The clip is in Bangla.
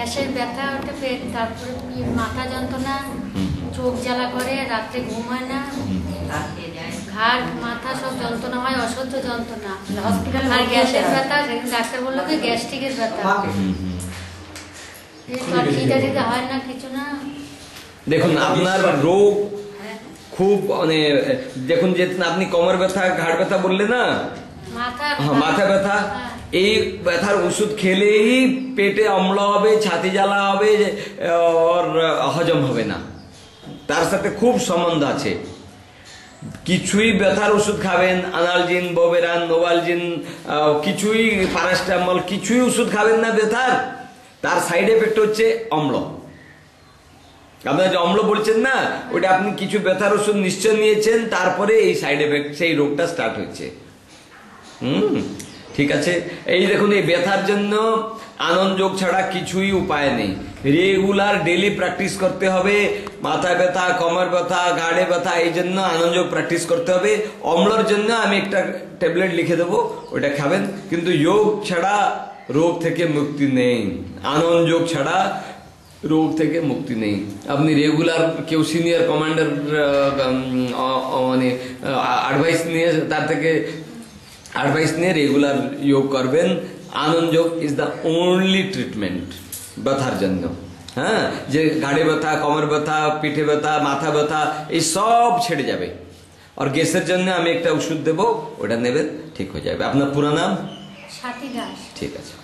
গ্যাসের ব্যথা ওটা পেট, তারপরে মাথা যন্ত্রণা, চোখ জ্বালা করে, রাত্রে ঘুম হয় না, ঘাড় মাথা সব যন্ত্রণা হয়, অসহ্য যন্ত্রণা, হসপিটাল আর গ্যাসের ব্যথা। ডাক্তার বললো যে গ্যাস্ট্রিকের ব্যথা, খিদে টিদে হয় না, কিছু না। দেখুন আপনার রোগ খুব মানে দেখুন যে আপনি কোমর ব্যথা ঘাড় ব্যথা বললে না, মাথা ব্যথা, এই ব্যথার ওষুধ খেলেই পেটে অম্ল হবে, ছাতি জ্বালা হবে, আর হজম হবে না, তার সাথে খুব সম্বন্ধ আছে। কিছুই ব্যথার ওষুধ খাবেন, আনালজিন, বোবেরান, নোভালজিন, কিছুই প্যারাসিটামল, কিছুই ওষুধ খাবেন না ব্যথার, তার সাইড এফেক্ট হচ্ছে অম্ল। আপনার যে অম্ল বলছেন না, ওটা আপনি কিছু ব্যথার ওষুধ নিশ্চয় নিয়েছেন, তারপরে এই সাইড এফেক্ট, সেই রোগটা স্টার্ট হচ্ছে। ঠিক আছে। এই দেখুন, এই ব্যথার জন্য আনন্দ যোগ ছাড়া কিছুই উপায় নেই। রেগুলার ডেলি প্র্যাকটিস করতে হবে। মাথা ব্যথা, কোমর ব্যথা, ঘাড়ে ব্যথা, এই জন্য আনন্দ যোগ প্র্যাকটিস করতে হবে। অম্লর জন্য আমি একটা ট্যাবলেট লিখে দেবো, ওটা খাবেন। কিন্তু যোগ ছাড়া রোগ থেকে মুক্তি নেই, আনন্দ যোগ ছাড়া রোগ থেকে মুক্তি নেই। আপনি রেগুলার কেউ সিনিয়র কমান্ডার মানে অ্যাডভাইস নিয়ে, তার থেকে অ্যাডভাইস নিয়ে রেগুলার যোগ করবেন। আনন্দ যোগ ইজ দ্য ওনলি ট্রিটমেন্ট ব্যথার জন্য। হ্যাঁ, যে ঘাড়ে ব্যথা, কোমর ব্যথা, পিঠে ব্যথা, মাথা ব্যথা, এই সব ছেড়ে যাবে। আর গ্যাসের জন্য আমি একটা ওষুধ দেবো, ওটা নেবেন, ঠিক হয়ে যাবে। আপনার পুরো নাম? সাথী দাস। ঠিক আছে।